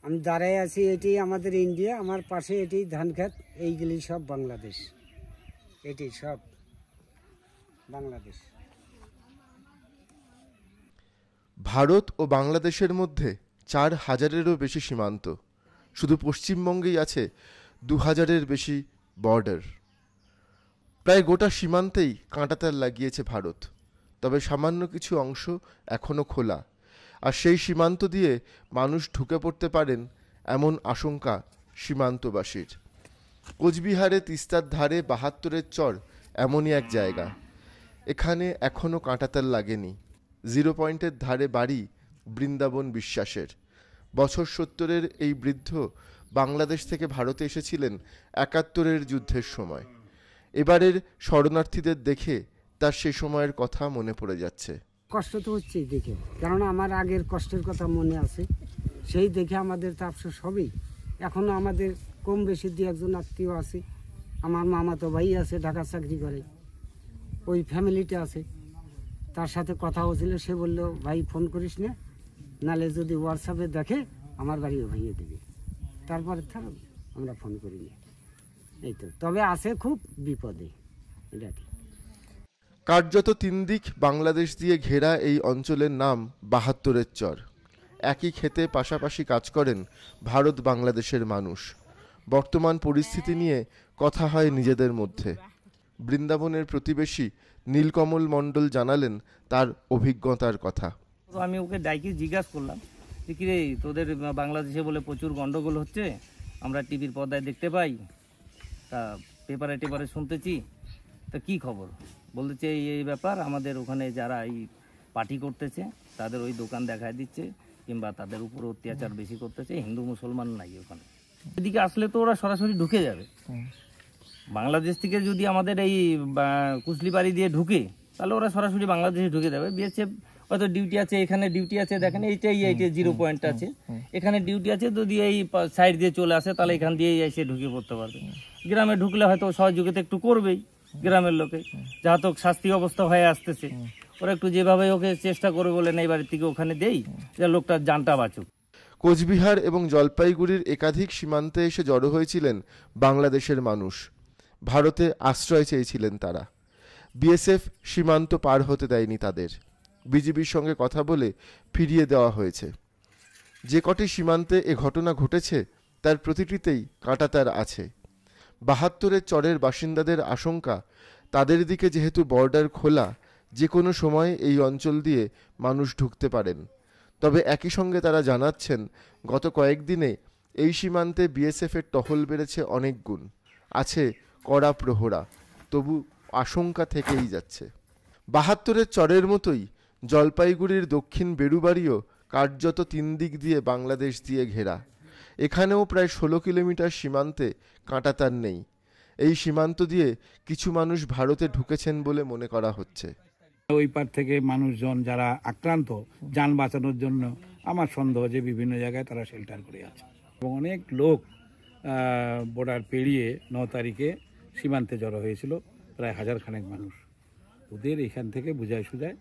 আমি দাঁড়ায় আছি, এটি আমাদের ইন্ডিয়া, আমার পাশে এটি ধানক্ষেত, এইগুলি সব বাংলাদেশ, এটি সব বাংলাদেশ। ভারত ও বাংলাদেশের মধ্যে 4000-এরও বেশি সীমান্ত। শুধু পশ্চিমবঙ্গেই আছে 2000-এর বেশি বর্ডার। প্রায় গোটা সীমান্তেই কাঁটাতার লাগিয়েছে ভারত। তবে সামান্য কিছু অংশ এখনও খোলা, আর সেই সীমান্ত দিয়ে মানুষ ঢুকে পড়তে পারেন এমন আশঙ্কা সীমান্তবাসীর। কোচবিহারে তিস্তার ধারে 72-এর চর এমনই এক জায়গা। এখানে এখনও কাঁটাতার লাগেনি। 0 পয়েন্টের ধারে বাড়ি বৃন্দাবন বিশ্বাসের। বছর 70-এর এই বৃদ্ধ বাংলাদেশ থেকে ভারতে এসেছিলেন 71-এর যুদ্ধের সময়। এবারের শরণার্থীদের দেখে তার সে সময়ের কথা মনে পড়ে যাচ্ছে। কষ্ট তো হচ্ছেই দেখে, কেননা আমার আগের কষ্টের কথা মনে আছে, সেই দেখে আমাদের তো আফসোস হবেই। এখনও আমাদের কম বেশি 2-1 আত্মীয় আছে, আমার মামাতো ভাই আছে, ঢাকা চাকরি করে, ওই ফ্যামিলিটা আছে, তার সাথে কথা হয়েছিল। সে বলল, ভাই ফোন করিস না, নালে যদি হোয়াটসঅ্যাপে দেখে আমার বাড়িও ভেঙে দেবে। তারপরে আমরা ফোন করিনি, এই তো। তবে আছে খুব বিপদে, এটা ঠিক। কার্যত 3 দিক বাংলাদেশ দিয়ে ঘেরা এই অঞ্চলের নাম 72-এর চর। একই ক্ষেতে পাশাপাশি কাজ করেন ভারত বাংলাদেশের মানুষ। বর্তমান পরিস্থিতি নিয়ে কথা হয় নিজেদের মধ্যে। বৃন্দাবনের প্রতিবেশী নীলকমল মণ্ডল জানালেন তার অভিজ্ঞতার কথা। তো আমি ওকে ডাইকে জিজ্ঞাসা করলাম যে কিরে, তোদের বাংলাদেশে বলে প্রচুর গন্ডগোল হচ্ছে, আমরা টিভির পর্দায় দেখতে পাই, তা পেপারে শুনতেছি, তা কি খবর? বলতেছে এই ব্যাপার, আমাদের ওখানে যারা এই পার্টি করতেছে তাদের ওই দোকান দেখায় দিচ্ছে, কিংবা তাদের উপর অত্যাচার বেশি করতেছে। হিন্দু মুসলমান নাই ওখানে। এদিকে আসলে তো ওরা সরাসরি ঢুকে যাবে। বাংলাদেশ থেকে যদি আমাদের এই কুচলিবাড়ি দিয়ে ঢুকে, তাহলে ওরা সরাসরি বাংলাদেশে ঢুকে যাবে। বিএসএফ হয়তো ডিউটি আছে, এখানে ডিউটি আছে, দেখেন এইটাই 0 পয়েন্ট আছে, এখানে ডিউটি আছে। যদি এই সাইড দিয়ে চলে আসে, তাহলে এখান দিয়ে এসে ঢুকে পড়তে পারবে। গ্রামে ঢুকলে হয়তো সহযোগিতা একটু করবেই গ্রামের লোকে, যাহাতো শাস্তি অবস্থা হয়ে আসতেছে, ওরা একটু যেভাবে ওকে চেষ্টা করে বলেন এই বাড়ির থেকে ওখানে দেই, যে লোকটার জানটা বাঁচুক। কোচবিহার এবং জলপাইগুড়ির একাধিক সীমান্তে এসে জড়ো হয়েছিলেন বাংলাদেশের মানুষ। ভারতে আশ্রয় চেয়েছিলেন তারা। বিএসএফ সীমান্ত পার হতে দেয়নি তাদের। বিজিবির সঙ্গে কথা বলে ফিরিয়ে দেওয়া হয়েছে। যে কটি সীমান্তে এ ঘটনা ঘটেছে তার প্রতিটিতেই কাঁটাতার আছে। 72-এর চরের বাসিন্দাদের আশঙ্কা, তাদের দিকে যেহেতু বর্ডার খোলা, যে কোনো সময় এই অঞ্চল দিয়ে মানুষ ঢুকতে পারেন। তবে একই সঙ্গে তারা জানাচ্ছেন, গত কয়েকদিনে এই সীমান্তে বিএসএফের টহল বেড়েছে অনেক গুণ। আছে কড়া প্রহরা, তবু আশঙ্কা থেকেই যাচ্ছে। 72-এর চরের মতোই জলপাইগুড়ির দক্ষিণ বেড়ুবাড়িও কার্যত 3 দিক দিয়ে বাংলাদেশ দিয়ে ঘেরা। এখানেও প্রায় 16 কিলোমিটার সীমান্তে কাঁটাতার নেই। এই সীমান্ত দিয়ে কিছু মানুষ ভারতে ঢুকেছেন বলে মনে করা হচ্ছে। ওই পার থেকে মানুষজন যারা আক্রান্ত, যান বাঁচানোর জন্য আমার সন্দেহ যে বিভিন্ন জায়গায় তারা শেল্টার করে আছে। এবং অনেক লোক বর্ডার পেরিয়ে 9 তারিখে সীমান্তে জড়ো হয়েছিল, প্রায় 1000 খানেক মানুষ। ওদের এখান থেকে বুঝায় সুঝায়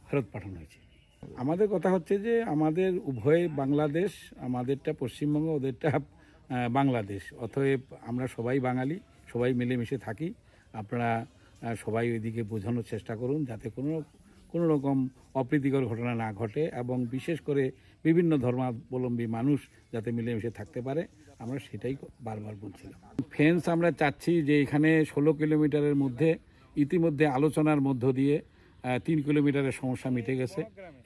ফেরত পাঠানো হয়েছে। আমাদের কথা হচ্ছে যে আমাদের উভয় বাংলাদেশ, আমাদেরটা পশ্চিমবঙ্গ, ওদেরটা বাংলাদেশ। অতএব আমরা সবাই বাঙালি, সবাই মিলেমিশে থাকি। আপনারা সবাই ওইদিকে বোঝানোর চেষ্টা করুন, যাতে কোনো রকম অপ্রীতিকর ঘটনা না ঘটে, এবং বিশেষ করে বিভিন্ন ধর্মাবলম্বী মানুষ যাতে মিলেমিশে থাকতে পারে, আমরা সেটাই বারবার বলছিলাম। ফেন্স আমরা চাচ্ছি যে এখানে 16 কিলোমিটারের মধ্যে ইতিমধ্যে আলোচনার মধ্য দিয়ে 3 কিলোমিটারের সমস্যা মিটে গেছে।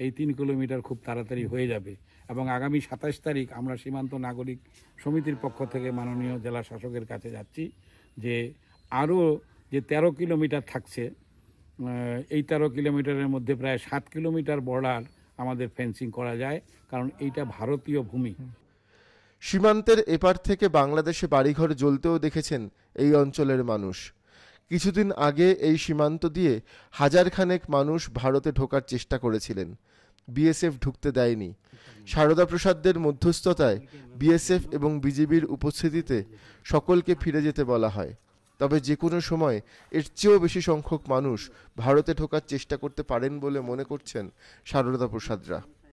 এই 3 কিলোমিটার খুব তাড়াতাড়ি হয়ে যাবে, এবং আগামী 27 তারিখ আমরা সীমান্ত নাগরিক সমিতির পক্ষ থেকে মাননীয় জেলা শাসকের কাছে যাচ্ছি যে আরও যে 13 কিলোমিটার থাকছে, এই 13 কিলোমিটারের মধ্যে প্রায় 7 কিলোমিটার বর্ডার আমাদের ফেন্সিং করা যায়, কারণ এইটা ভারতীয় ভূমি। সীমান্তের এপার থেকে বাংলাদেশে বাড়িঘর জ্বলতেও দেখেছেন এই অঞ্চলের মানুষ। কিছুদিন আগে এই সীমান্ত দিয়ে 1000 খানেক মানুষ ভারতে ঢোকার চেষ্টা করেছিলেন, বিএসএফ ঢুকতে দেয়নি। সারদা প্রসাদদের মধ্যস্থতায় বিএসএফ এবং বিজিবির উপস্থিতিতে সকলকে ফিরে যেতে বলা হয়। তবে যে কোনো সময় এর চেয়েও বেশি সংখ্যক মানুষ ভারতে ঢোকার চেষ্টা করতে পারেন বলে মনে করছেন সারদা প্রসাদরা।